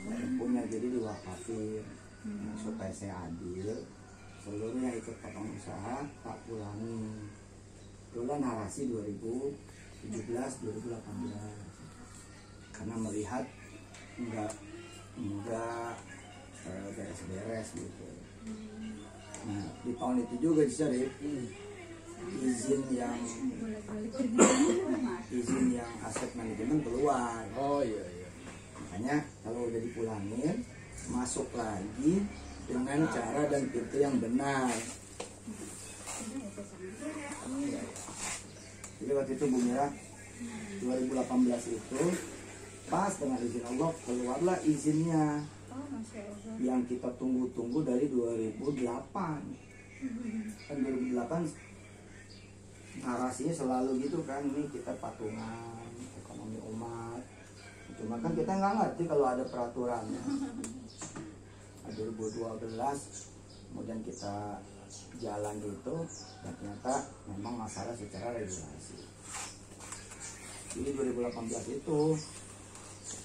Yang punya jadi diwakafin. Nah, supaya saya adil, seluruhnya ikut potong usaha tak pulangi. Itulah narasi 2017-2018. Karena melihat enggak beres-beres gitu. Nah, di tahun itu juga Syarif, izin yang aset manajemen keluar. Oh iya. Makanya kalau udah dipulangin, masuk lagi dengan cara dan pintu yang benar. Jadi waktu itu Bu Mira 2018 itu pas dengan izin Allah keluarlah izinnya. Yang kita tunggu-tunggu dari 2008. Kan 2008 narasinya selalu gitu kan, ini kita patungan ekonomi umat. Cuma kan kita nggak ngerti kalau ada peraturannya. 2012 kemudian kita jalan gitu, dan ternyata memang masalah secara regulasi. Jadi 2018 itu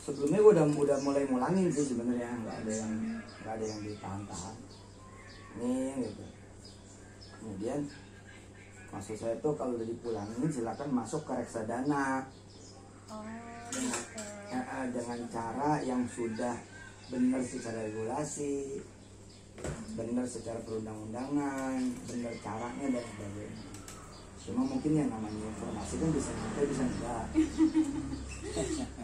sebelumnya gue udah mulai mulangin sih sebenarnya, nggak ada yang ditahan-tahan nih gitu. Kemudian maksud saya tuh kalau udah dipulangin silakan masuk ke reksadana dengan cara yang sudah benar secara regulasi, benar secara perundang-undangan, benar caranya dan sebagainya. Cuma mungkin yang namanya informasi kan bisa nyampe bisa enggak.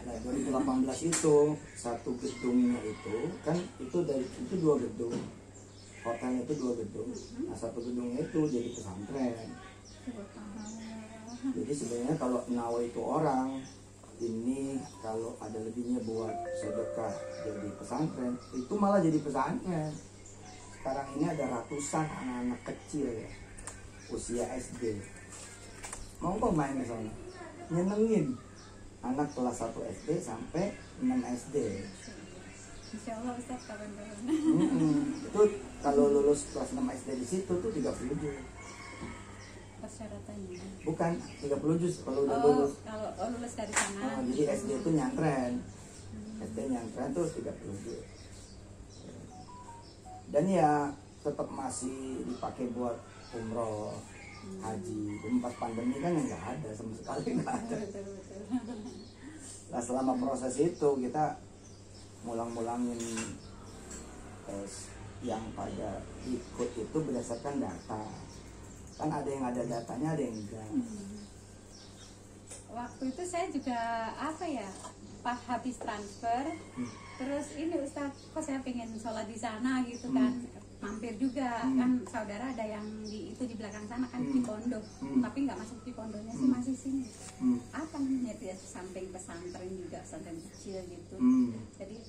Nah, 2018 itu satu gedungnya itu kan itu dua gedung, hotelnya itu dua gedung. Nah, satu gedungnya itu jadi pesantren. Jadi sebenarnya kalau nawa itu orang ini kalau ada lebihnya buat sedekah jadi pesantren, itu malah jadi pesantren. Sekarang ini ada ratusan anak-anak kecil ya, usia SD. Mau kok main ke sana, nyenengin anak kelas 1 SD sampai 6 SD. Insya Allah Ustaz kawan-kawan. Itu kalau lulus kelas 6 SD di situ tuh 30 juz. Persyaratannya. Bukan 30 juz kalau udah lulus. Kalau lulus dari sana. Jadi SD itu nyantren. SD nyantren tuh 30 juz. Dan ya tetap masih dipakai buat umroh, haji. Pas pandemi kan nggak ada sama sekali, nggak ada. Nah, selama proses itu kita mulang-mulangin yang pada ikut itu berdasarkan data. Kan ada yang ada datanya, ada yang enggak. Waktu itu saya juga pas habis transfer, terus ini Ustaz, kok saya pengen sholat di sana gitu kan, mampir juga kan saudara ada yang di belakang sana kan di pondok, tapi nggak masuk di pondoknya sih, masih sini. Apa namanya dia samping pesantren juga, pesantren kecil gitu. Jadi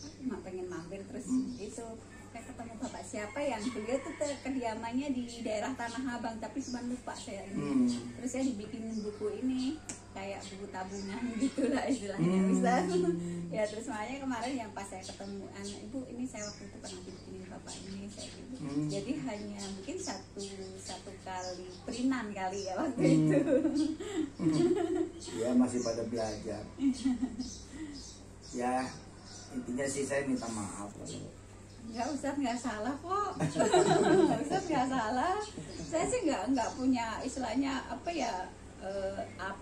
pengen mampir terus itu saya ketemu bapak siapa yang beliau tuh kediamannya di daerah Tanah Abang, tapi cuma lupa saya ini. Terus saya dibikinin buku ini kayak buku tabungan gitulah istilahnya Ustaz. Ya terus makanya kemarin yang pas saya ketemu anak ibu ini, saya waktu itu pernah dibikinin bapak ini saya gitu. Jadi hanya mungkin satu kali perinan kali ya waktu itu. Ya masih pada belajar. Ya intinya sih saya minta maaf kalau ya Ustaz nggak salah kok. Ustaz nggak salah. Saya sih nggak punya istilahnya apa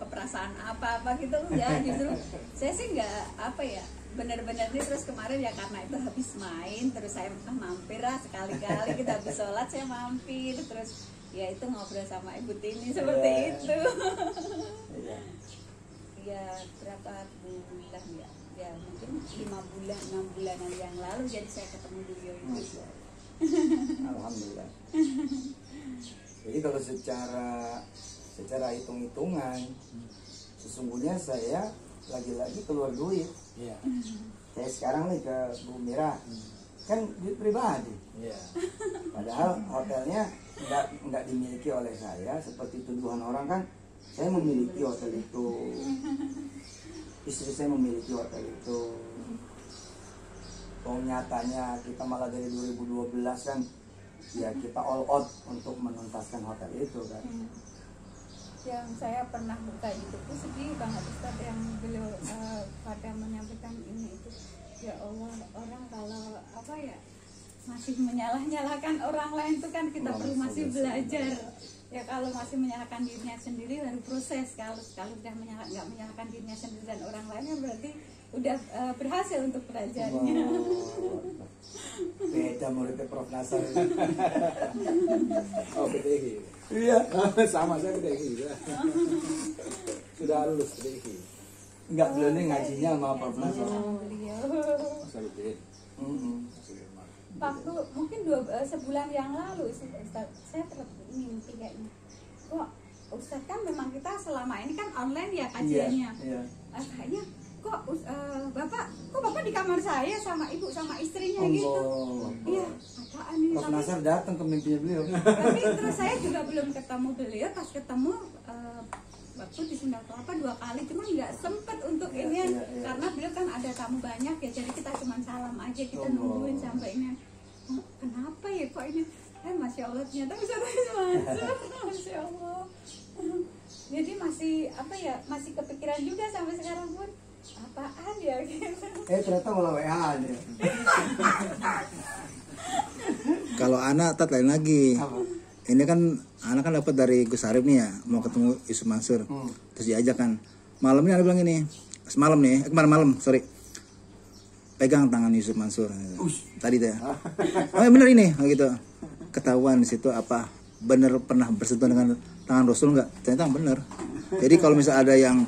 perasaan apa gitu ya, justru saya sih nggak benar-benar nih. Terus kemarin ya karena itu habis main terus saya mampir lah sekali-kali, kita habis sholat saya mampir terus ya itu ngobrol sama Ibu Tini seperti itu. Ya berapa bulan ya mungkin 5 bulan 6 bulanan yang lalu jadi saya ketemu beliau itu. Alhamdulillah. Jadi kalau secara hitung-hitungan sesungguhnya saya lagi-lagi keluar duit. Saya sekarang nih ke Bu Mira kan duit pribadi. Padahal hotelnya nggak dimiliki oleh saya seperti tuduhan orang kan. Saya memiliki hotel itu, istri saya memiliki hotel itu. Nyatanya kita malah dari 2012 kan ya kita all out untuk menuntaskan hotel itu kan. Yang saya pernah buka itu sedih banget Ustaz, yang beliau pada menyampaikan ini itu Ya Allah, orang kalau apa ya masih menyalah-nyalahkan orang lain itu kan kita perlu masih belajar. Ya kalau masih menyalahkan dirinya sendiri baru proses. Kalau sudah nggak menyalahkan dirinya sendiri dan orang lain ya berarti udah berhasil untuk belajarnya. Beda muridnya Prof Nasar. Oh, PTI. Iya. Sama saya PTI juga. Sudah lulus PTI. Enggak, belum nih ngajinya sama Prof Nasar. Beliau Masa rutin. waktu mungkin sebulan yang lalu Ustaz, saya mimpi kayaknya kok Ustaz kan memang kita selama ini kan online ya kajiannya. Iya. Kayaknya kok bapak di kamar saya sama ibu sama istrinya gitu. Iya, apaan ini? Prof Nasar datang ke mimpinya beliau. Tapi terus saya juga belum ketemu beliau. Pas ketemu waktu di Sunda Kelapa 2 kali, cuma nggak sempet untuk ini karena beliau kan ada tamu banyak ya, jadi kita cuma salam aja, kita nungguin sampai ini. Kenapa ya kok ini? Masya Allah, ternyata bisa masuk. Masya Allah. Jadi masih apa ya, masih kepikiran juga sampai sekarang pun apaan ya gitu. Ternyata malah WA aja. Kalau anak tat lain lagi. Ini kan anak kan dapat dari Gus Arif nih ya, mau ketemu Yusuf Mansur. Terus diajak kan. Malam ini anak bilang ini, semalam nih, kemarin malam, sorry. Pegang tangan Yusuf Mansur. Tadi tuh ya. Oh ya bener ini, gitu. Ketahuan di situ apa bener pernah bersentuhan dengan tangan Rasul nggak? Ternyata bener. Jadi kalau misalnya ada yang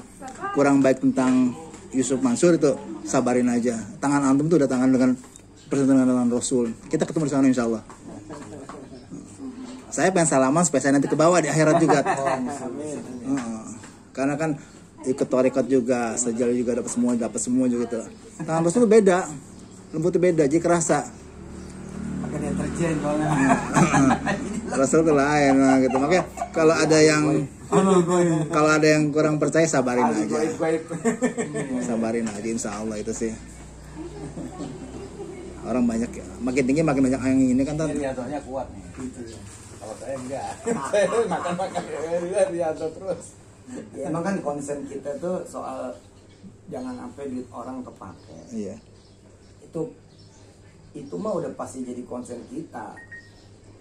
kurang baik tentang Yusuf Mansur itu sabarin aja. Tangan antum tuh udah tangan dengan bersentuhan dengan Rasul. Kita ketemu di sana insya Allah. Saya pengen salaman supaya saya nanti ke bawah di akhirat juga. Karena kan ikut tarekat juga, sejal juga dapat semua juga tuh. Tangan Rasul beda, lembutnya beda, jadi kerasa. Pakai deterjen soalnya. Rasul tuh lain gitu. Makanya kalau ada yang kurang percaya sabarin aja. Sabarin aja insya Allah itu sih. Orang banyak, makin tinggi makin banyak yang ini kan tadi. Riadonya kuat nih. Kalau saya enggak. Saya makan Riado terus. Ya, emang kan concern kita tuh soal jangan sampai duit orang kepake. Iya. Itu mah udah pasti jadi concern kita.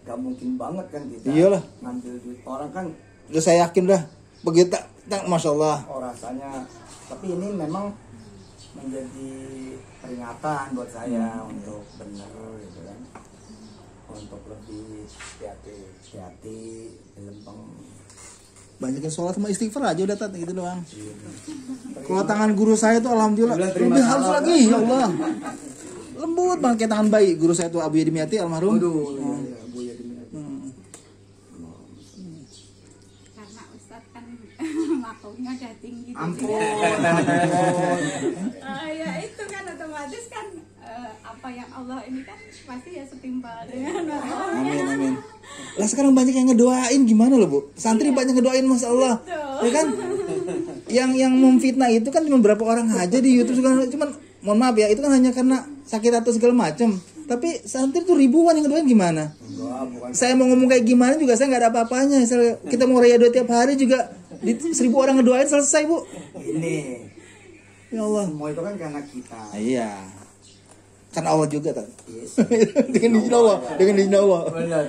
Gak mungkin banget kan kita Iyalah. ngambil duit orang kan. Udah saya yakin dah. Begitu, masya Allah. Rasanya. Tapi ini memang menjadi peringatan buat saya untuk benar gitu kan, untuk lebih hati-hati lempeng. Banyakin sholat sama istighfar aja udah tat gitu doang. Kalau tangan guru saya tuh alhamdulillah lebih halus lagi ya Allah. Lembut banget kayak tangan bayi. Guru saya tuh Abu Yadimiyati almarhum. Aduh, Abu Yadimiyati. Karena Ustadz kan makomnya udah tinggi. Ampun. Ya itu kan otomatis kan apa yang Allah ini kan pasti ya setimpal dengan Amin. Lah sekarang banyak yang ngedoain gimana loh Bu? Santri banyak ngedoain Masya Allah. Ya kan? Yang memfitnah itu kan cuma berapa orang aja di YouTube segala, cuman mohon maaf ya, itu kan hanya karena sakit atau segala macam. Tapi santri tuh ribuan yang ngedoain gimana? Saya mau ngomong kayak gimana juga saya nggak ada apa-apanya. Kita mau raya doa tiap hari juga 1.000 orang ngedoain selesai Bu. Ini Ya Allah. semua itu kan karena kita. Iya. Karena Allah juga kan. Yes. Dengan izin Allah, dengan izin Allah. Benar.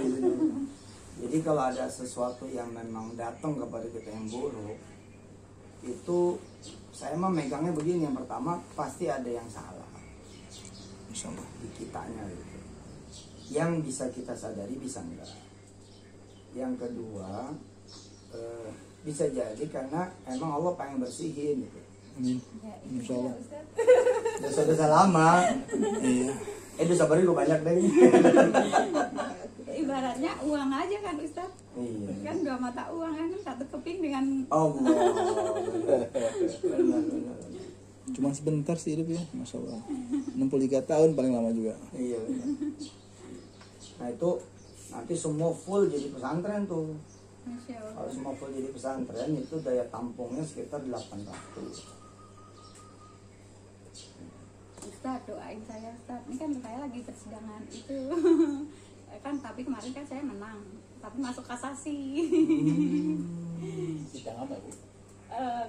Jadi kalau ada sesuatu yang memang datang kepada kita yang buruk, itu saya mah megangnya begini. Yang pertama pasti ada yang salah Insyaallah. di kitanya gitu. Yang bisa kita sadari bisa enggak. Yang kedua bisa jadi karena emang Allah pengen bersihin gitu. Amin. Ya, Insyaallah. Dosa-dosa lama. Iya. Dosa baru banyak deh. ibaratnya uang aja kan Ustadz. Iya. Kan 2 mata uang kan satu keping dengan Allah. Benar. Cuma sebentar sih hidup ya, Masya Allah. 63 tahun paling lama juga. Iya. Nah itu nanti semua full jadi pesantren tuh. Masya Allah. Kalau semua full jadi pesantren itu daya tampungnya sekitar 800. Ustadz doain saya Ustadz. Ini kan saya lagi persidangan itu. Kan tapi kemarin kan saya menang. Tapi masuk kasasi. Sidang apa Bu?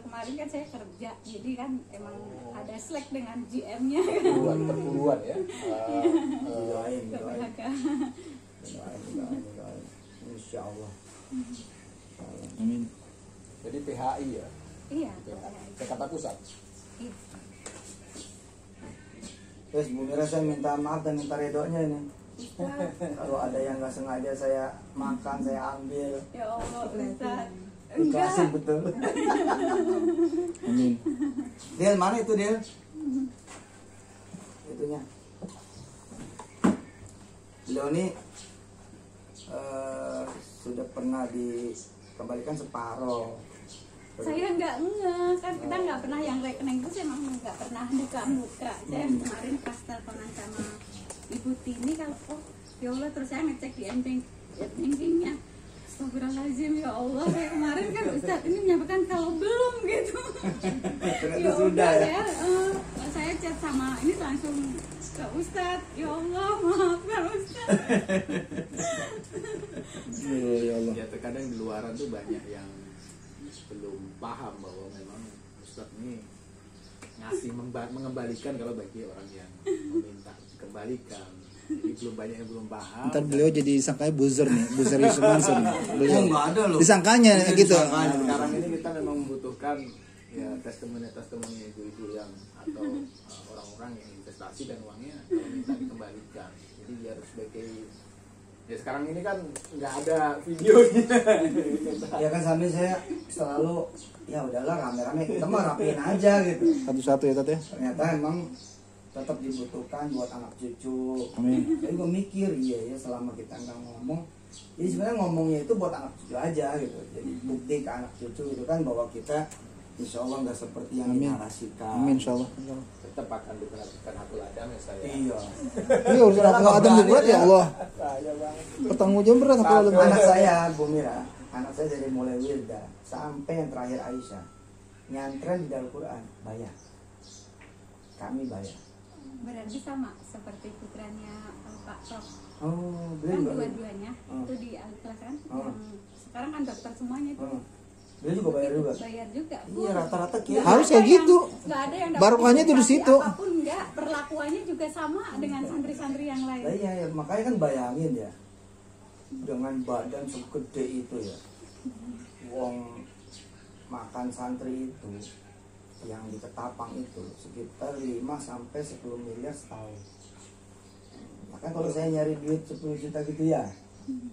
kemarin kan saya kerja, jadi kan emang ada slack dengan GM-nya. Perpuluhan ya. Doain. PHK. Insya Allah. Amin. Jadi PHI ya. Iya. Jakarta Pusat. Iya. Terus Bu Mira, saya minta maaf dan minta redonya ini. Kalau ada yang nggak sengaja saya makan, saya ambil. Ya Allah, Ustaz. Ikhlasin betul. Amin. Del, mana itu Del? Itunya. Beliau ini sudah pernah dikembalikan separoh. Saya nggak kan kita nggak pernah yang rekening itu saya memang nggak pernah buka. Saya kemarin pas teleponan sama Ibu Tini kalau ya Allah, terus saya ngecek di bankingnya. Astagfirullahaladzim, ya Allah, saya kemarin kan Ustadz ini menyampaikan kalau belum gitu. Ya sudah udah ya. Saya chat sama ini langsung ke Ustadz. Ya Allah, maafkan Ustadz. Ya Allah. Ya terkadang di luaran tuh banyak yang belum paham bahwa memang Ustadz ini ngasih mengembalikan kalau bagi orang yang meminta dikembalikan. Jadi belum banyak yang belum paham. Ntar beliau jadi sangkanya buzzer nih, buzzer Yusuf Mansur nih. Beliau nggak ada loh. disangkanya gitu. Nah, sekarang ini kita memang membutuhkan ya testimoni ibu-ibu yang atau orang-orang yang investasi dan uangnya kalau minta dikembalikan. Jadi biar sebagai ya sekarang ini kan nggak ada videonya. Ya kan sambil saya selalu ya udahlah rame-rame kita mah rapiin aja gitu. Satu-satu ya Tat ya. Ternyata emang tetap dibutuhkan buat anak cucu. Amin. Jadi gue mikir iya ya selama kita nggak ngomong, jadi sebenarnya ngomongnya itu buat anak cucu aja gitu. Jadi bukti ke anak cucu itu kan bahwa kita insya Allah nggak seperti yang Amin. dinarasikan. Amin insyaallah. Tetap akan diperhatikan hakul adam ya saya. Iya. Iya urusan aku Adam berat ya Allah. Saya banget. Pertanggung jawab berat aku Adam. Anak saya Bu Mira, anak saya dari mulai Wilda sampai yang terakhir Aisyah nyantren di Al-Quran bayar. Kami bayar. Berarti sama seperti putranya Pak Prof. Oh, Kan beliau juga. dua-duanya itu di Al-Ikhlas kan. Oh. Yang sekarang kan dokter semuanya itu. Beliau juga bayar juga. Bayar juga. Iya rata-rata Nggak kira. Harus ada kayak gitu. Nggak ada yang dapat Barokahnya tuh di dispensasi situ. Apapun enggak, perlakuannya juga sama dengan santri-santri yang lain. Nah, iya, ya, makanya kan bayangin ya dengan badan segede itu ya, wong makan santri itu yang di Ketapang itu sekitar 5 sampai 10 miliar setahun. Maka kalau saya nyari duit 10 juta gitu ya,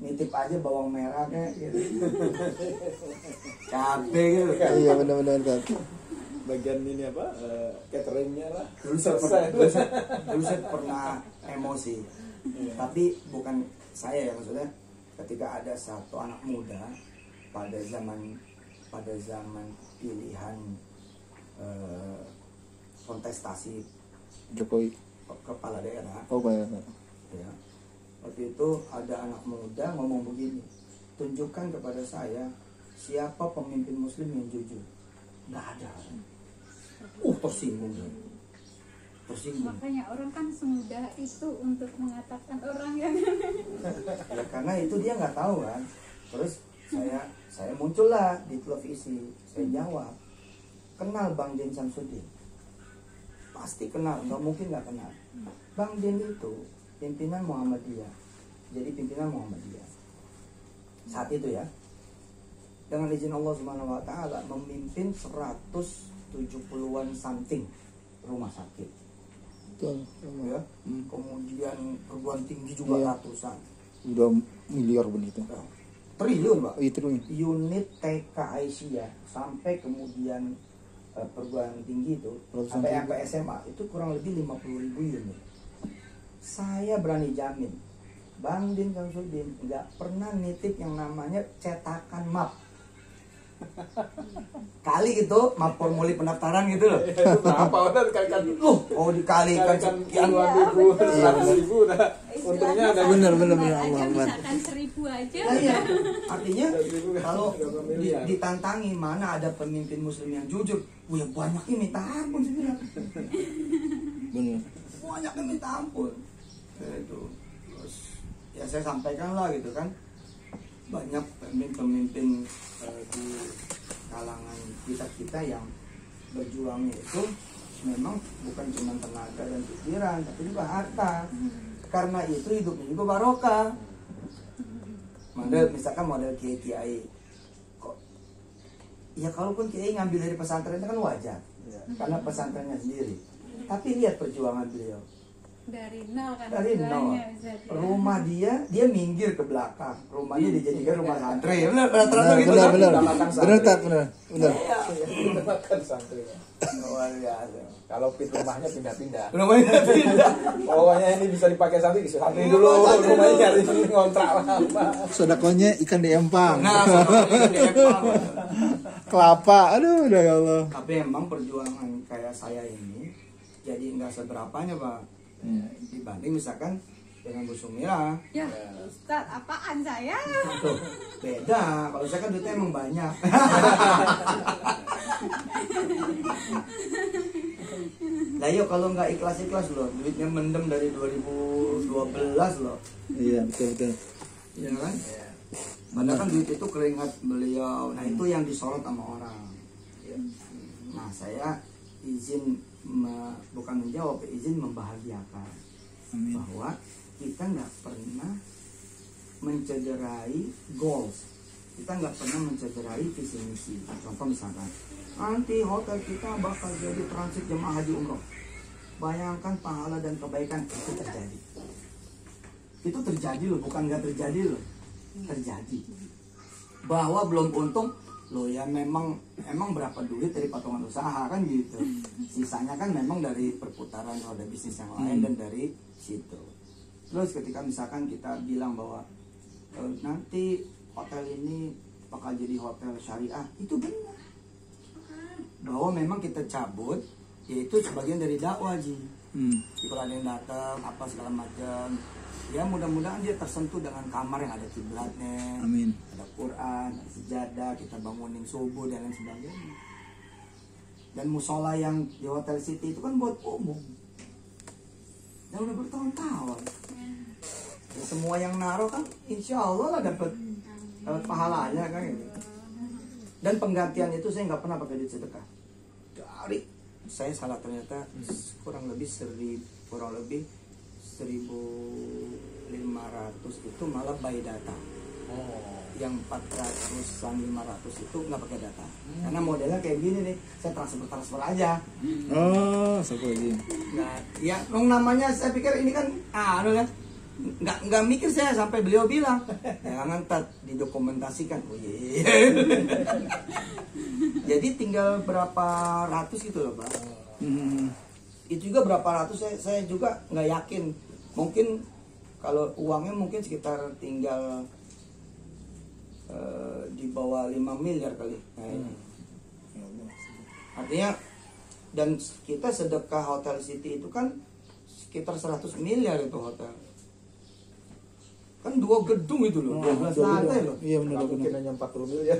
nitip aja bawang merah kayak gitu. Capek gitu kan. Iya benar-benar Tat. Bagian ini apa cateringnya lah. Dulu saya pernah emosi, tapi bukan saya ya, maksudnya ketika ada satu anak muda pada zaman pilihan kontestasi Jokowi. kepala daerah Oh banyak. ya, waktu itu ada anak muda ngomong begini, tunjukkan kepada saya siapa pemimpin muslim yang jujur. Nggak ada. Tersinggung. Makanya orang kan semudah itu untuk mengatakan orang yang Ya karena itu dia nggak tahu kan. Terus saya muncullah di televisi, saya jawab, kenal Bang Den Samsudin? Pasti kenal, nggak mungkin nggak kenal. Bang Den itu pimpinan Muhammadiyah, jadi pimpinan Muhammadiyah saat itu ya, dengan izin Allah Subhanahu Wa Taala memimpin 170-an something rumah sakit. Betul. Ya. Kemudian perguruan tinggi juga Iya. ratusan. Udah miliar begitu. Triliun, Pak. Itu loh. Unit TK Aisyah sampai kemudian perguruan tinggi itu Ratusan sampai SMA itu kurang lebih 50.000 unit. Saya berani jamin Bang Din Samsudin nggak pernah nitip yang namanya cetakan map. Kali gitu map formulir pendaftaran gitu loh. Berapa orang kalikan Dikalikan sekian. 100.000 udah untungnya ada Bener, bener, Istilahnya Allah, aja Akbar. misalkan 1.000 aja Nah, iya. Artinya 100.000 kalau berapa miliar? ditantangi mana ada pemimpin muslim yang jujur, ya banyaknya minta ampun sih bilang. Bener. Banyaknya minta ampun. Itu. Terus ya saya sampaikan lah gitu kan. Banyak pemimpin di kalangan kita yang berjuangnya itu memang bukan cuma tenaga dan pikiran, tapi juga harta. Karena itu hidupnya juga barokah. Misalkan model kiai kok ya, kalaupun kiai ngambil dari pesantren itu kan wajar, karena pesantrennya sendiri. Tapi lihat perjuangan beliau dari nol kan, dari nol. Rumah dia minggir ke belakang, rumahnya dijadikan rumah santri. Benar gitu kan? Benar. Makan santri. Luar biasa. Kalau rumahnya pindah-pindah. Rumahnya pindah. Pokoknya ini bisa dipakai santri dulu. Rumahnya cari ngontrak lama. Sodakonya ikan di empang. Nah, soalnya di Epang. Kelapa, aduh udah ya Allah. Tapi emang perjuangan kayak saya ini jadi nggak seberapanya, Pak. Dibanding misalkan dengan Bu Sumira. Ya, Ustaz, apaan saya? Tuh, beda. Kalau saya kan duitnya emang banyak. Lah yuk kalau nggak ikhlas loh, duitnya mendem dari 2012 loh. Iya, betul. Iya kan? Padahal kan duit itu keringat beliau. Nah itu yang disorot sama orang. Nah saya izin bukan menjawab, izin membahagiakan. Amin. Bahwa kita nggak pernah mencederai goals, kita nggak pernah mencederai visi misi. Contoh misalkan nanti hotel kita bakal jadi transit jemaah haji umroh, bayangkan pahala dan kebaikan itu terjadi. Itu terjadi loh, bukan nggak terjadi loh, terjadi. Bahwa belum untung loh ya, memang berapa duit dari patungan usaha kan gitu, sisanya kan memang dari perputaran roda bisnis yang lain dan dari situ. Terus ketika misalkan kita bilang bahwa nanti hotel ini bakal jadi hotel syariah, itu benar. Bahwa memang kita cabut, yaitu sebagian dari dakwah Ji. Kalau ada yang datang apa segala macam, ya mudah-mudahan dia tersentuh dengan kamar yang ada kiblatnya, Amin. ada Quran, ada sejadah, kita bangunin subuh dan lain sebagainya. Dan musola yang di Hotel City itu kan buat umum, dan udah bertahun-tahun. Ya, semua yang naruh kan insya Allah lah dapat pahalanya kan gitu. Dan penggantian itu saya nggak pernah pakai duit sedekah. Dari saya salah ternyata kurang lebih 1.500 itu malah by data. Yang 400-an 500 itu nggak pakai data. Karena modelnya kayak gini nih, saya transfer aja. Oh, satu lagi. Nah, ya namanya saya pikir ini kan kan nggak mikir saya sampai beliau bilang jangan didokumentasikan. Oh iya. Jadi tinggal berapa ratus gitu loh Pak. Itu juga berapa ratus saya juga nggak yakin. Mungkin kalau uangnya mungkin sekitar tinggal di bawah 5 miliar kali. Artinya, dan kita sedekah Hotel City itu kan sekitar 100 miliar itu hotel. Kan 2 gedung itu loh, 12 lantai loh. Iya benar. Mungkin hanya 40 miliar.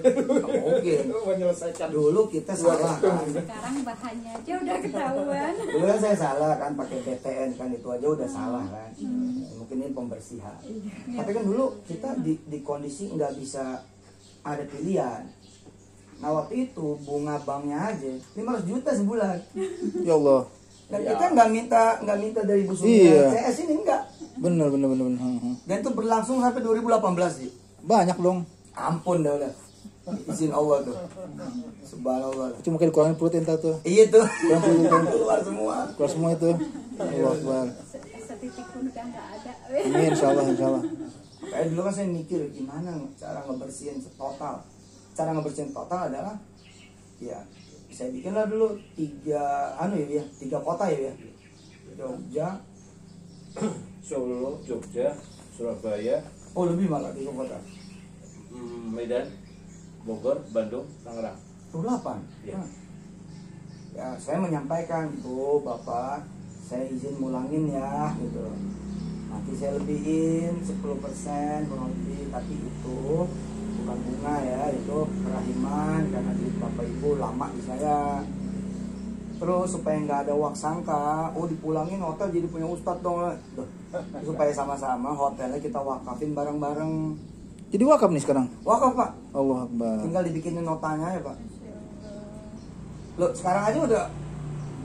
Oke. Menyelesaikan. Dulu kita salah kan. Sekarang bahannya aja udah ketahuan. Dulu kan saya salah kan pakai BTN kan, itu aja udah salah kan. Mungkin ini pembersihan. Tapi kan dulu kita di kondisi nggak bisa ada pilihan. Nah waktu itu bunga banknya aja 500 juta sebulan. Ya Allah. Dan kita nggak minta dari Bu Sumira. Iya. CS ini enggak. Benar. Dan itu berlangsung sampai 2018 sih. Banyak dong. Ampun dah udah. Izin Allah tuh. Subhanallah. Cuma kayak dikurangin protein tuh. Iya tuh. Keluar semua. Keluar semua itu. Allah Akbar. Setitik pun udah nggak ada. Amin, insyaallah. Kayak dulu kan saya mikir gimana cara ngebersihin total. Cara ngebersihin total adalah ya saya bikinlah dulu 3 kota ya. Jogja, Solo, Jogja, Surabaya, oh lebih malah 3 kota. Medan, Bogor, Bandung, Tangerang. 8. Iya. Ya saya menyampaikan, Bu, Bapak, saya izin mulangin ya gitu. Nanti saya lebihin 10% kurang lebih, tapi itu bukan bunga ya, itu kerahiman karena duit Bapak Ibu lama di saya. Terus supaya nggak ada wak sangka, oh dipulangin hotel jadi punya ustadz dong. Duh, supaya sama-sama hotelnya kita wakafin bareng-bareng. Jadi wakaf nih sekarang. Wakaf Pak, Allah Akbar. tinggal dibikinin notanya ya Pak. Loh, sekarang aja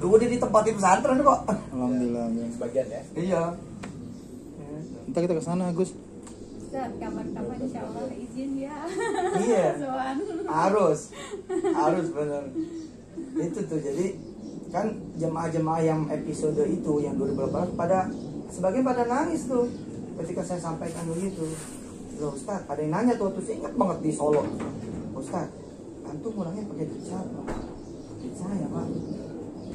udah ditempatin pesantren kok. Alhamdulillah. Sebagian ya. Iya. Ntar kita ke sana, Gus. Dan kapan-kapan insya Allah izin ya. Iya. Soan. Harus bener. Itu tuh, jadi kan jemaah-jemaah yang episode itu yang 2018 sebagian pada nangis tuh ketika saya sampaikan begitu. Loh Ustaz, ada yang nanya tuh, terus ingat banget di Solo. Ustaz, antum mulangnya pakai duit siapa? Duit saya Pak,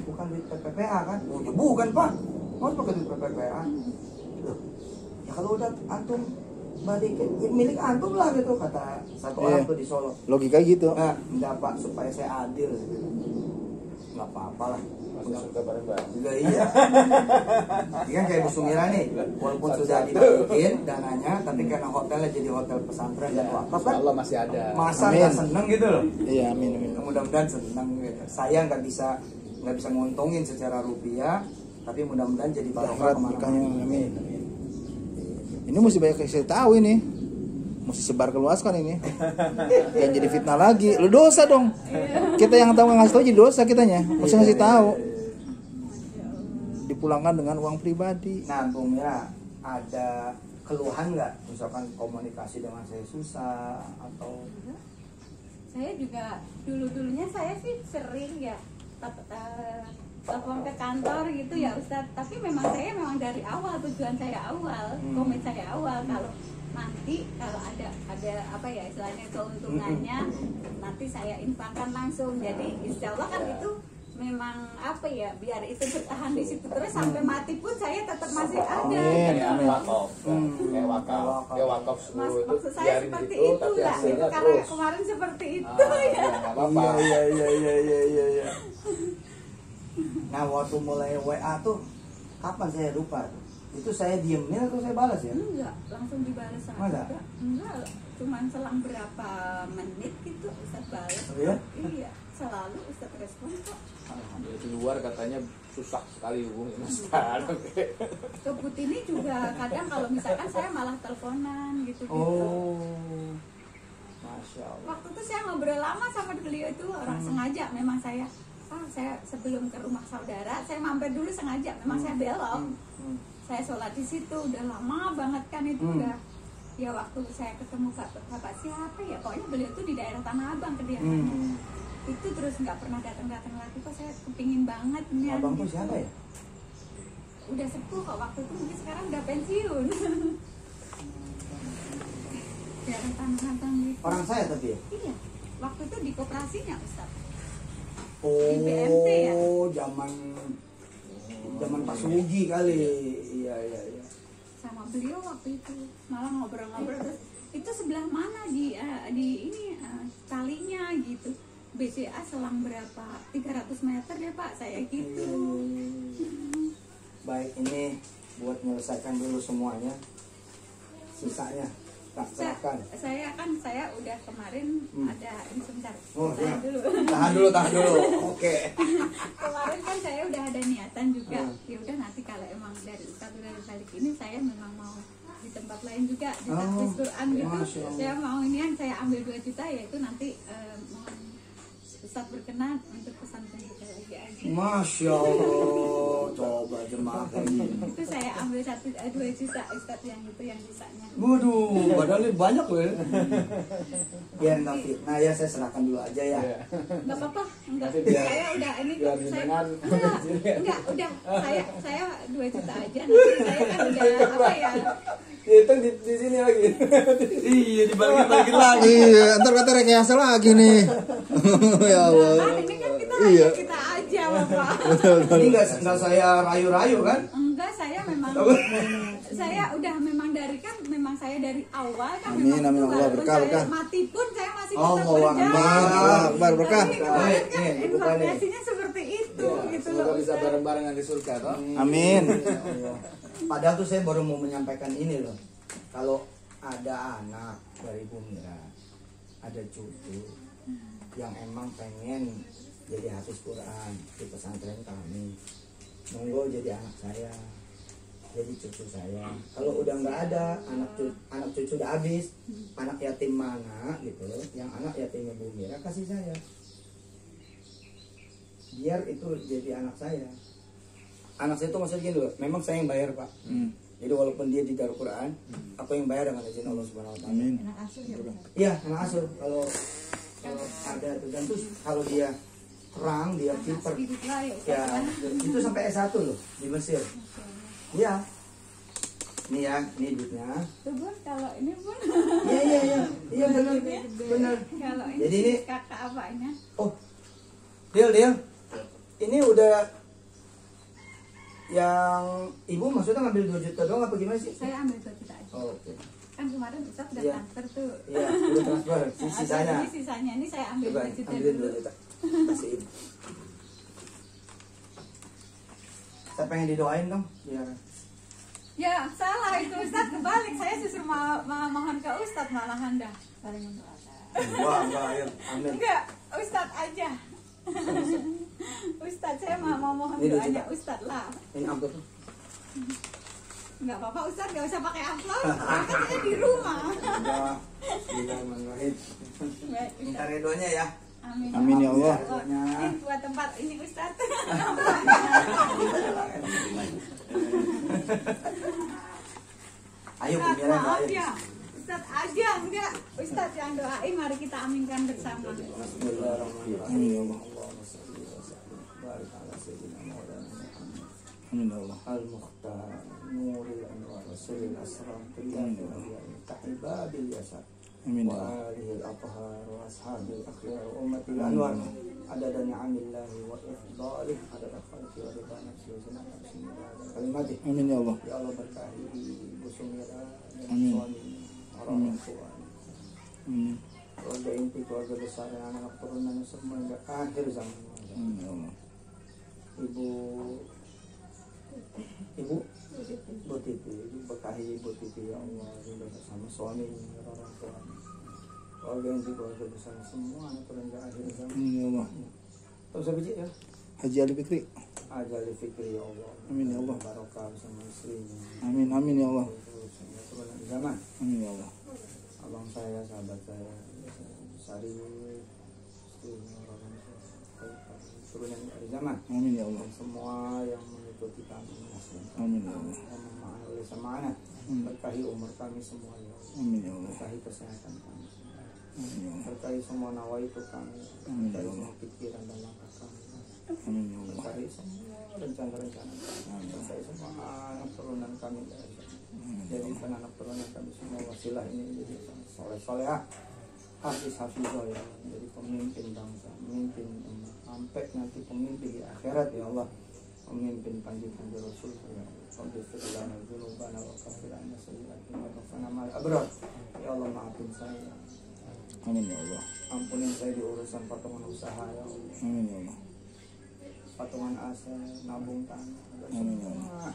bukan duit PPPA kan? Oh ya bukan Pak, harus pakai duit PPPA. Loh, ya kalau udah antum balikin, ya milik antum lah gitu, kata satu orang tuh di Solo. Logika gitu. Nah, enggak Pak, supaya saya adil. Nggak apa-apa lah. Masih suka bareng-bareng. Juga iya. Ini kan kayak Bu Sumirah nih, walaupun sudah dibalikin dananya, tapi karena hotelnya jadi hotel pesantren dan wakaf kan, Allah masih ada. masa Amin. nggak seneng gitu loh. Iya, amin. Mudah-mudahan seneng gitu. Saya nggak bisa nguntungin secara rupiah, tapi mudah-mudahan jadi barokah Akhirat kemana-mana. berkahnya, amin. Ini mesti banyak yang saya tahu ini. Mesti sebar keluaskan ini. Yang jadi fitnah lagi. Lu dosa dong. Kita yang tahu ngasih tahu jadi dosa kitanya. Mesti ngasih tahu. Dipulangkan dengan uang pribadi. Nah, Bu Mira, ada keluhan nggak? Misalkan komunikasi dengan saya susah atau Saya juga dulunya saya sih sering ya telepon ke kantor gitu ya Ustadz, tapi memang saya dari awal tujuan saya awal, komit saya awal kalau nanti kalau ada apa ya istilahnya keuntungannya nanti saya infakkan langsung. Jadi insya Allah kan itu memang apa ya, biar itu bertahan di situ terus sampai mati pun saya tetap masih ada. Amin. Kayak wakaf, kayak wakaf Mas, itu maksud saya biarin seperti gitu, itu tapi lah, hasilnya karena terus. kemarin seperti itu ya. Nggak apa-apa. Iya. Nah, waktu mulai WA tuh kapan saya lupa tuh? Itu saya diemin atau saya balas ya? Enggak, langsung dibalas Masa? saja. Enggak, cuman selang berapa menit gitu Ustaz balas. Oh iya? Iya, selalu Ustaz respon kok. Di luar katanya susah sekali hubungin Ustaz. Ke Putini juga kadang kalau misalkan saya malah teleponan gitu. Oh. Masya Allah. Waktu itu saya ngobrol lama sama beliau itu orang sengaja memang saya sebelum ke rumah saudara saya mampir dulu sengaja, memang saya belok. Saya sholat di situ udah lama banget kan itu udah ya waktu saya ketemu bapak siapa ya, pokoknya beliau tuh di daerah Tanah Abang kediamannya. Itu terus nggak pernah datang lagi, kok saya kepingin banget nih. Abang tuh siapa ya? Udah sepuh kok, waktu itu mungkin sekarang udah pensiun. Daerah Tanah Abang gitu. Orang saya tapi ya? Iya, waktu itu di koperasinya Ustaz. Oh, Di BMT ya? zaman Pak Sugi kali. Iya. Sama beliau waktu itu malah ngobrol-ngobrol terus itu sebelah mana di ini talinya gitu, BCA selang berapa 300 meter ya Pak, saya gitu. Baik, ini buat menyelesaikan dulu semuanya, sisanya tak serahkan. Saya udah kemarin ada ini sebentar. Oh, ya. Tahan dulu. Tahan dulu. Oke. Kemarin kan saya udah ada niatan juga. Ya udah nanti kalau emang dari Ustaz udah balik ini saya memang mau di tempat lain juga di tahfiz Quran gitu. Masya Allah. Saya mau ini yang saya ambil 2 juta yaitu nanti mohon Ustaz berkenan untuk pesantren kita lagi aja. Masya Allah. Coba jemaah kayak gini. Itu saya ambil 2 juta Ustaz yang itu yang sisanya. Waduh, padahal ini banyak loh ya. Ya, tapi nah ya saya serahkan dulu aja ya. Enggak apa-apa, enggak. Nanti biar- Saya udah ini biar saya jenengan enggak, udah saya 2 juta aja nanti saya kan udah apa ya? Itu di sini lagi. Iya, dibalikin lagi. Iya, ntar kata rekayasa lagi nih. Ya Allah. Kan ini kan kita Iya. hanya kita aja, Bapak. Ini nggak saya rayu-rayu kan? Enggak, saya memang saya udah memang saya dari awal kan Amin, memang amin, itu Allah, walaupun berkah, saya berkah. mati pun saya masih Oh, tetap Allah berjalan. Akbar, berkah. Tapi kemarin kan Nih, bukan nih. informasinya seperti itu gitu Semoga loh. bisa Ustaz. bareng-barengan di surga toh. Amin. Padahal tuh saya baru mau menyampaikan ini loh. Kalau ada anak dari Bu Mira, ada cucu yang emang pengen jadi hafiz Quran di pesantren kami, monggo jadi anak saya, jadi cucu saya. Kalau udah nggak ada anak cucu udah habis, anak yatim mana gitu, yang anak yatimnya Bu Mira kasih saya. biar itu jadi anak saya. Anak saya itu maksudnya gini loh, memang saya yang bayar Pak. Jadi walaupun dia di Darul Quran, aku yang bayar dengan izin Allah Subhanahu Wa Taala. Amin. Anak asuh ya Ustaz. Iya, anak asuh. Kalau ada tuh, dan terus kalau dia terang, dia Anak kiper. spiritual ya Ustaz. Ya, itu sampai S1 loh di Mesir. Iya. Ini ya, ini duitnya. Tuh Bun, kalau ini Bun. Iya benar, benar. Kalau ini, Jadi ini, kakak apanya? oh, Del, ini udah yang ibu maksudnya ngambil 2 juta doang apa gimana sih? Saya ambil 2 juta aja. Oh, oke. Kan kemarin Ustaz udah Iya. transfer tuh. Iya, udah transfer. Sisanya. Ini sisanya, ini saya ambil Coba 2 juta ambilin dulu. 2 juta. Kasihin. Saya pengen didoain dong, biar Ya salah itu Ustaz, kebalik. Saya justru mohon ke Ustaz malahan dah. Saling mendoakan. enggak, ayo, amin. Enggak, Ustaz aja. Ustaz, saya mau mohon Ini 2 doanya juta. Ustaz lah. Ini amplop. Enggak apa-apa Ustaz, enggak usah pakai amplop. Kan saya di rumah. Enggak. Bismillahirrahmanirrahim. Baik, Minta Ustaz. redonya ya. Amin. Amin ya Allah. Ini buat tempat ini Ustaz. Ayo Ustaz, gembira maaf ayo. ya. Ustaz aja enggak. Ustaz yang doain, mari kita aminkan bersama. Bismillahirrahmanirrahim. Amin ya Allah. Allahumma shalli wa sallim wa barik ala sayyidina Maulana Muhammad. Amin ya Allah. Al-Mukhtar Nuril Anwar Rasulil Asram Qiyadil Awliya Tahibabil Yasar Amin ya wa Allah. alihi al-athhar wa ashabil akhyar wa ummatil anwar adada ni'amillahi wa ifdalih adada khalqi wa rida nafsi wa zinata kalimati. Amin ya Allah. Ya Allah berkahi Ibu Sumira dan Amin. suami orang tua Amin. keluarga inti, keluarga besar dan anak turunan semua hingga akhir zaman. Amin ya Allah. Ibu Titi, berkahi Ibu Titi ya Allah, juga bersama suami orang tua, keluarga inti, keluarga besar semua anak turunan hingga akhir zaman. Amin ya Allah. Tahu siapa sih ya? Haji Ali Fikri. Ajali Fikri ya Allah. Amin ya Allah. Barokah bersama istrinya. Amin amin ya Allah. Terus hingga turunan zaman. Amin ya Allah. Abang saya, sahabat saya, Sari, istrinya orang turunan dari zaman. Amin ya Allah. Dan semua yang mengikuti kami Muslim, Amin ya Allah. yang memahami semangat, berkahi umur kami semua ya Allah. Amin ya Allah. Berkahi kesehatan kami semua. Amin ya Allah. Berkahi semua nawaitu kami, Amin, ya berkahi Allah. semua pikiran dan langkah kami, Amin ya Allah. berkahi semua rencana-rencana kami, berkahi semua anak turunan kami ya Allah. Jadikan anak turunan kami semua wasilah ini jadi soleh-solehah, hafiz-hafizah ya Allah. Jadi pemimpin bangsa, pemimpin umat, sampai nanti pemimpin di akhirat ya Allah, pemimpin panji-panji Rasul ya Allah. Faghfir lana dzunubana wa kaffir 'anna sayyi'atina wa tawaffana ma'al abrar. Ya Allah, maafin saya, Amin ya Allah. ampunin saya di urusan patungan usaha ya Allah, Amin ya Allah. patungan aset, nabung tanah, dan Amin ya semua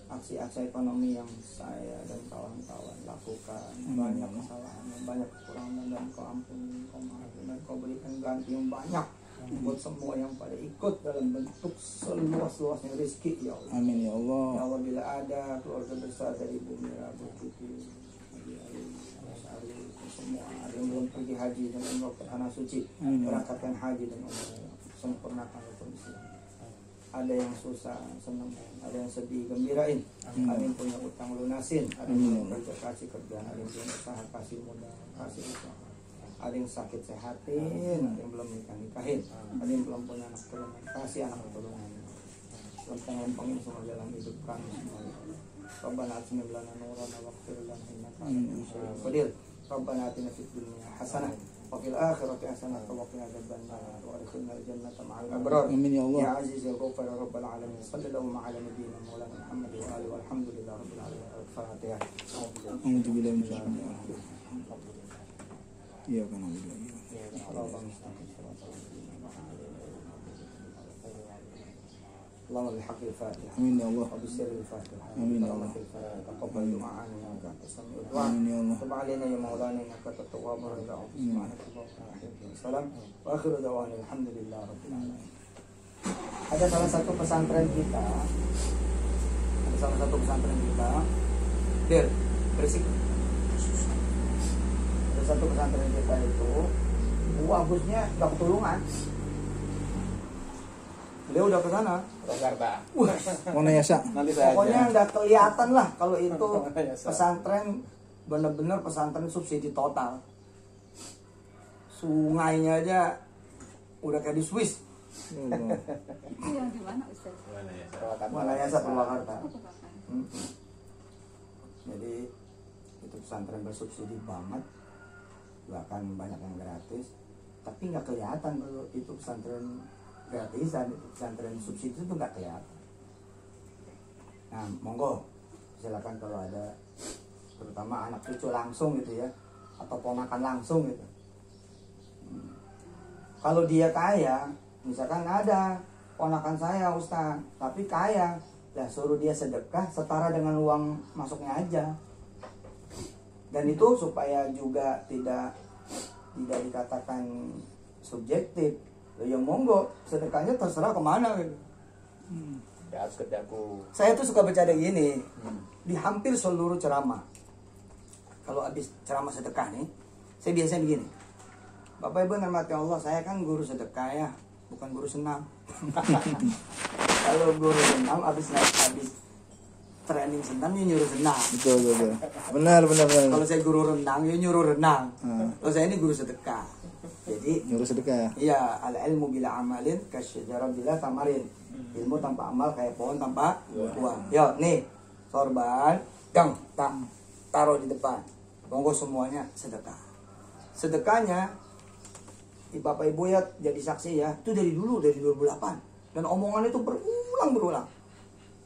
aksi-aksi ekonomi yang saya dan kawan-kawan lakukan. Amin, Banyak ya Allah. kesalahan, banyak kekurangan, dan kau ampuni, kau maafin, dan kau berikan ganti yang banyak buat semua yang pada ikut dalam bentuk seluas-luasnya rezeki ya Allah. Amin ya Ya Allah. Allah, bila ada keluarga besar dari Ibu Mira, Bu Titi, Mas Ari, semua ada yang belum pergi haji dan umrah ke tanah suci, Amin, ya Allah. berangkatkan haji dan umrah, sempurnakan rukun Islam. Ada yang susah, senang, ada yang sedih, gembirain. Ada yang punya utang lunasin, ada yang Amin, ya kerja kasih kerjaan, ada yang punya usaha kasih modal, kasih usaha. Ada yang sakit sehatin, ada yang belum nikahin, ada yang belum punya anak turunan, kasih anak turunan. Lempeng-lempengin semua dalam hidup kami semua. Rabbana atina lana nuran wa ighfir lana innaka antal syai'ul qadir. Rabbana atina fid dunya hasanah wa fil akhirati hasanah wa qina adzabannar wa adkhilna al-jannata ma'al abrar. Amin ya Allah. Ya aziz ya ghafar ya rabbal alamin. Sallallahu ala nabiyyina maulana Muhammad wa alihi walhamdulillahi rabbil alamin. Al-Fatihah. A'udzu billahi minasyaitonir rajim. Iya kan alhamdulillah. اللهم بحق الفاتحة Amin ya Allah. وبسر الفاتحة آمين يا الله. تقبل دعاءنا إنك أنت السميع الدعاء Amin ya Allah. تب علينا يا مولانا إنك أنت التواب الرحيم سبحانك اللهم وبحمدك والسلام وآخر دعوانا الحمد لله رب العالمين. Ada salah satu pesantren kita, berisik. Ada satu pesantren kita itu, Agusnya gak ketulungan. Beliau udah ke sana. Jakarta. Mau nanya Sa? Nanti saya Pokoknya aja. nggak kelihatan lah kalau itu Ya, Sa. pesantren bener-bener pesantren subsidi total. Sungainya aja udah kayak di Swiss. Itu yang di mana Ustaz? Mana ya? Wanayasa Purwakarta. Oh, Purwakarta. Jadi itu pesantren bersubsidi banget, bahkan banyak yang gratis. Tapi nggak kelihatan kalau itu pesantren gratisan, itu pesantren subsidi itu nggak kelihatan. Nah, monggo silakan kalau ada terutama anak cucu langsung gitu ya, atau ponakan langsung gitu. Kalau dia kaya, misalkan ada ponakan saya Ustaz, tapi kaya, lah suruh dia sedekah setara dengan uang masuknya aja. Dan itu supaya juga tidak dikatakan subjektif. Ya monggo, sedekahnya terserah kemana gitu. Ya harus kedaku. Saya tuh suka bercanda gini, di hampir seluruh ceramah. Kalau habis ceramah sedekah nih, saya biasanya begini. Bapak Ibu hormati Allah, saya kan guru sedekah ya, bukan guru senam. Kalau guru senam habis training senam ya nyuruh senam. Betul. Benar. Kalau saya guru renang ya nyuruh renang. Kalau saya ini guru sedekah. Jadi Nyuruh sedekah ya. iya, al ilmu bila amalin kasyajarah bila tamarin. Ilmu tanpa amal kayak pohon tanpa buah. Yo, nih sorban, yang taruh di depan. Monggo semuanya sedekah. Sedekahnya, Bapak Ibu ya jadi saksi ya, itu dari 2008. Dan omongan itu berulang.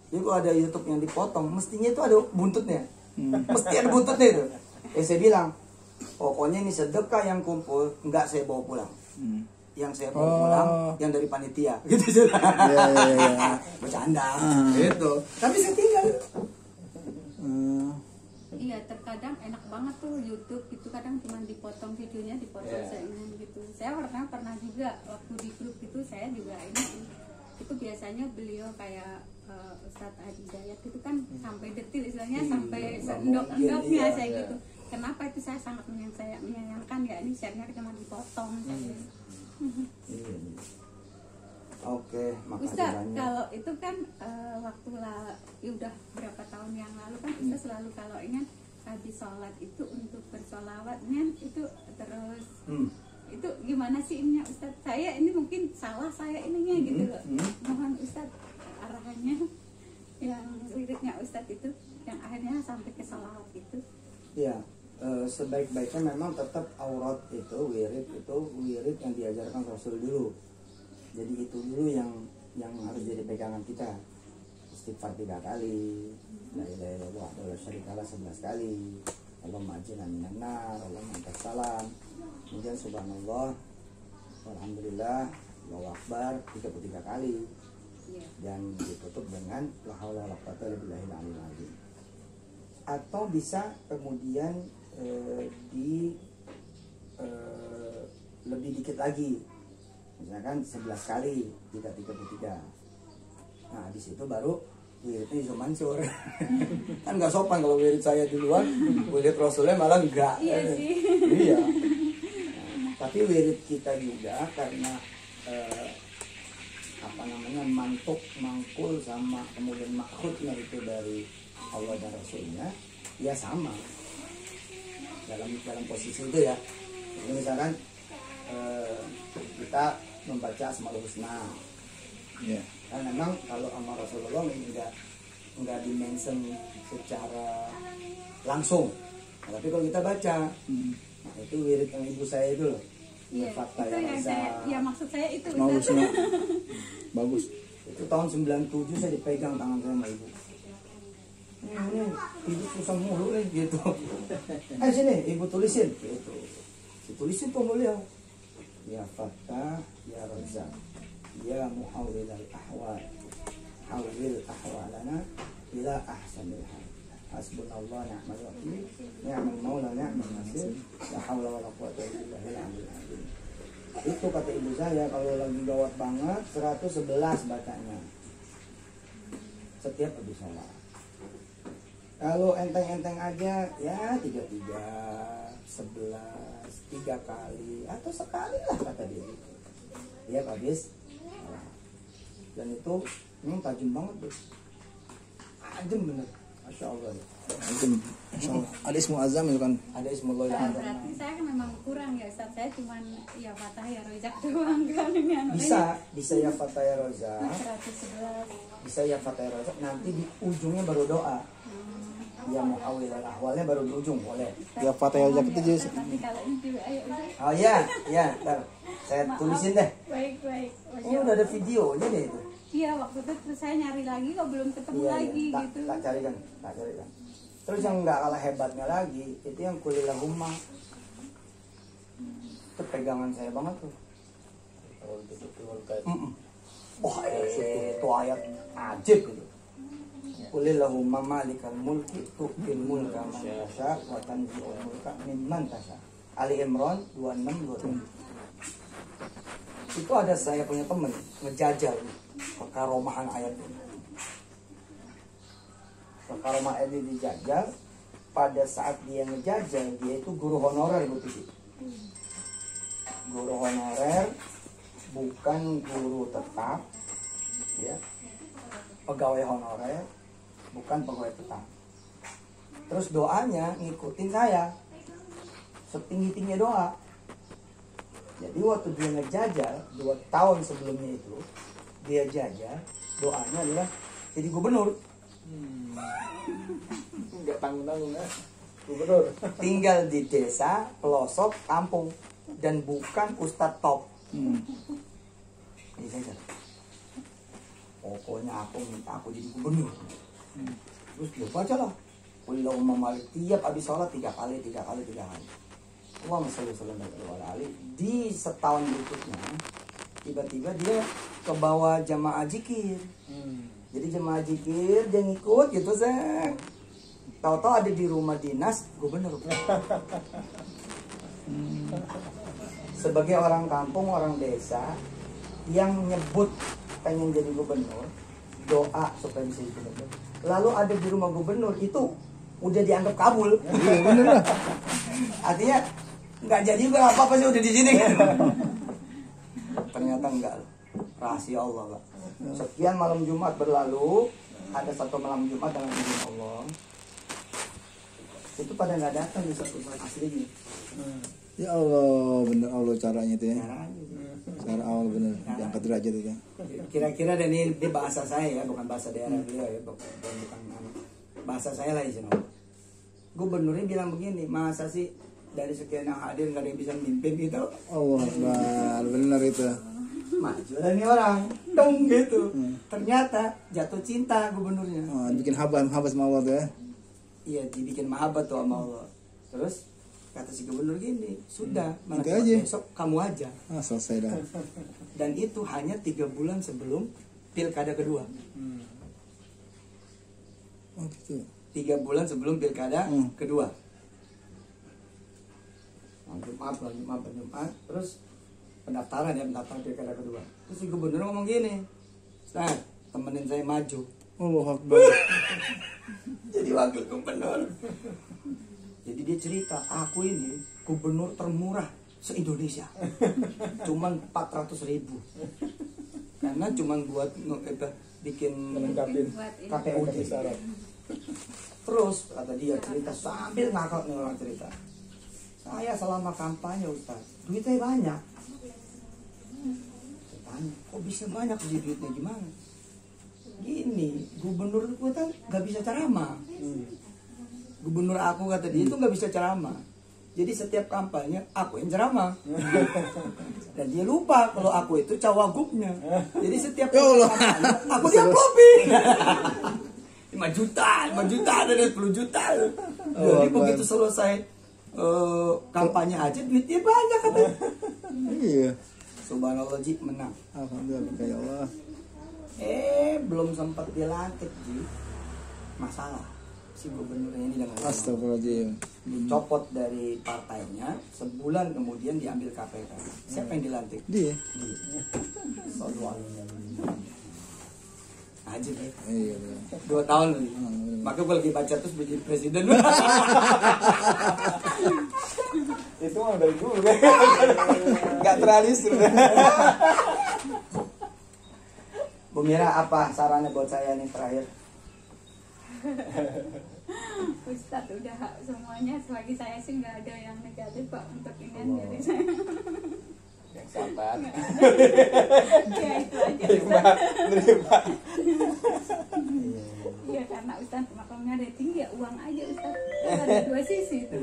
Jadi kalau ada YouTube yang dipotong, mestinya itu ada buntutnya. Mesti ada buntutnya itu. Saya bilang, pokoknya ini sedekah yang kumpul, nggak saya bawa pulang. Yang saya bawa pulang, yang dari panitia. Gitu sudah. Iya. Bercanda. Gitu. Tapi saya tinggal. Iya, terkadang enak banget tuh YouTube itu, kadang cuma dipotong videonya, dipotong Yeah. seingan gitu. Saya pernah juga waktu di grup itu, saya juga ini itu biasanya beliau kayak Ustadz Adi Dayat itu kan sampai detil istilahnya, sampai seendok-endoknya iya, saya iya. gitu. Kenapa itu saya sangat menyayangkan ya, ini share-nya cuma dipotong. Iya. Oke, makasih Ustaz, banyak. kalau itu kan waktu ya udah berapa tahun yang lalu kan Ustaz selalu kalau ingin habis sholat itu untuk bersolawatnya itu terus itu gimana sih ininya Ustaz? Saya ini mungkin salah saya ininya gitu loh. Mohon Ustaz arahannya yang liriknya Ustaz itu yang akhirnya sampai ke sholawat itu. Ya, sebaik-baiknya memang tetap aurat itu wirid yang diajarkan Rasul dulu. Jadi itu dulu yang harus jadi pegangan kita. Istighfar 3 kali, la ilaha illallah wa la syarikalah 11 kali, Allahumma ajirna minan nar, Allahumma antas salam. Kemudian subhanallah, alhamdulillah, Allahu akbar 33 kali. Iya. Dan ditutup dengan la haula wala quwwata illa billahil aliyil azim. Atau bisa kemudian lebih dikit lagi, misalkan 11 kali 333. Nah di situ baru wiridnya Yusuf Mansur. Kan nggak sopan kalau wirid saya duluan, wirid Rasulnya malah enggak. Iya sih. Iya. Nah, tapi wirid kita juga karena mantuk, mangkul sama kemudian makhutnya itu dari Allah dan Rasulnya, ya sama dalam posisi itu ya. Jadi misalkan kita membaca Asmaul Husna, Iya. kan memang kalau sama Rasulullah enggak dimention secara langsung. Nah, tapi kalau kita baca, nah, itu wirid yang ibu saya itu loh. Iya, Fakta itu yang yang Raza. saya, ya maksud saya itu Mau Ustaz. Husna. Bagus. Itu tahun 97 saya dipegang tangan saya sama ibu. Ibu susah mulu nih gitu. Sini ibu tulisin gitu. Ditulisin tuh beliau. Ya Fattah, ya Razzaq, ya Muhawwil al-ahwal, hawwil ahwalana ila ahsanil hal. Hasbunallah ni'mal wakil, ni'mal maula ni'mal nasir, la haula wala quwwata illa billahil. Itu kata ibu saya, kalau lagi gawat banget 111 bacanya setiap habis sholat. Kalau enteng-enteng aja ya 33, 11, 3 kali atau sekali lah kata dia. Dia habis sholat. Dan itu memang tajam banget tuh. Tajam bener. Masya Allah ya. Azam. Masya Allah. Ada Ismu Azam itu kan. Ada Ismullah Nah, Azam. berarti saya kan memang kurang ya Ustaz. Saya cuman ya Fatah ya Rojak doang kan ini anaknya. Bisa ya Fataya Roza. 111. Bisa ya Fataya Roza. Nanti di ujungnya baru doa. Ya muawil al-ahwalnya baru di ujung boleh. Ya Fatihah Rojak itu jadi Tapi kalau ini juga ayo Ustaz. Oh iya, ntar saya tulisin deh. Baik. Ini udah ada videonya deh itu. Iya, waktu itu terus saya nyari lagi kok belum ketemu lagi Tak, gitu. tak carikan. Terus yang nggak kalah hebatnya lagi itu yang kulilahumma. Itu pegangan saya banget tuh. Wah, itu ayat ajib gitu. Kulillahumma malikal mulki tu'til mulka man tasha wa tanzi'ul mulka mimman tasha. Ali Imran 26 27. Itu ada saya punya temen ngejajal kekaromahan ayat ini. Kekaromahan ayat ini dijajal. Pada saat dia ngejajal, dia itu guru honorer Bu Titi. Guru honorer, bukan guru tetap, ya, pegawai honorer, bukan pegawai tetap. Terus doanya ngikutin saya, setinggi-tinggi doa. Jadi waktu dia ngejajal 2 tahun sebelumnya itu, dia jajal, doanya adalah jadi gubernur. Enggak tanggung-tanggung ya. Gubernur. Tinggal di desa, pelosok, kampung, dan bukan ustadz top. Jadi saya kata, pokoknya aku minta aku jadi gubernur. Terus dia baca lah, Allahumma malik, tiap habis sholat 3 kali. Allahumma sholli ala ali. Di setahun berikutnya, tiba-tiba dia ke bawah jamaah zikir. Jadi jemaah zikir dia ngikut gitu saya. Tahu-tahu ada di rumah dinas gubernur. Sebagai orang kampung, orang desa yang nyebut pengen jadi gubernur, doa supaya bisa jadi gubernur. Lalu ada di rumah gubernur itu udah dianggap kabul. Iya bener lah. Artinya nggak jadi juga apa-apa sih udah di sini. Ternyata enggak. Rahasia Allah, Pak. Sekian malam Jumat berlalu, ada satu malam Jumat dengan izin Allah. Itu pada nggak datang di satu saat aslinya. Ya Allah, bener Allah caranya itu ya. Caranya. Cara awal bener, diangkat derajat itu ya. Kira-kira dan ini bahasa saya ya, bukan bahasa daerah beliau ya, bukan bahasa saya lah izin Allah. Gubernurnya bilang begini, masa sih dari sekian yang hadir nggak ada yang bisa mimpin gitu? Allah Akbar, bener itu. Maju lah nih orang, dong gitu. Ternyata jatuh cinta gubernurnya. Oh, bikin haba sama Allah tuh ya. Iya, dibikin mahabbah tuh sama Allah. Terus kata si gubernur gini, sudah, Itu aja. besok kamu aja. Ah, selesai dah. Dan itu hanya 3 bulan sebelum pilkada kedua. Oh gitu. 3 bulan sebelum pilkada kedua. Jumat. Terus pendaftaran pilkada kedua. Terus si gubernur ngomong gini, Ustaz, temenin saya maju. Allah Akbar. Jadi wakil gubernur. Jadi dia cerita, aku ini gubernur termurah se-Indonesia. Cuman 400.000. Karena cuman buat bikin Melengkapi KPUD. syarat. Terus kata dia cerita sambil ngakak nih orang cerita. Saya selama kampanye Ustaz, duitnya banyak. Saya tanya, kok bisa banyak sih duitnya gimana? Gini, gubernur itu kan gak bisa ceramah. Gubernur aku kata dia itu gak bisa ceramah. Jadi setiap kampanye aku yang ceramah. Dan dia lupa kalau aku itu cawagupnya. Jadi setiap kampanye aku diamplopi. 5 juta ada 10 juta. Jadi begitu selesai kampanye aja duitnya banyak katanya. Iya. Subhanallah Ji menang. Alhamdulillah ya Allah. Belum sempat dilantik Ji, masalah si gubernurnya ini dengan Astagfirullahaladzim. dicopot dari partainya, sebulan kemudian diambil KPK. Siapa yang dilantik? Dia. Aja deh. Iya. 2 tahun lagi. Maka gue lagi baca terus menjadi presiden. Itu mah dari dulu kan. Gak terrealistis. Bu Mira, apa sarannya buat saya nih terakhir? Ustadz udah semuanya, selagi saya sih nggak ada yang negatif Pak untuk ini dari saya. Yang sabar. Ya itu aja Terima, Ustadz. terima. Iya karena Ustadz makamnya rating ya uang aja Ustadz. Ada dua sisi itu.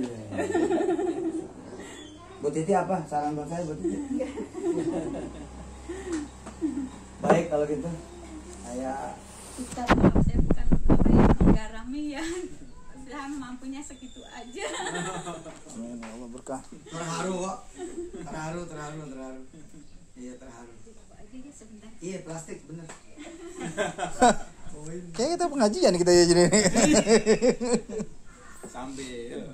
Bu Titi apa saran buat saya, Bu Titi? Baik kalau gitu. Saya Ustadz maaf saya bukan apa ya menggarami ya. Saya mampunya segitu aja. Amin, ya Allah berkah. terharu kok. Terharu. Iya terharu. Coba aja ya sebentar. Iya plastik bener. Kayak kita pengajian kita ya jadi. Sambil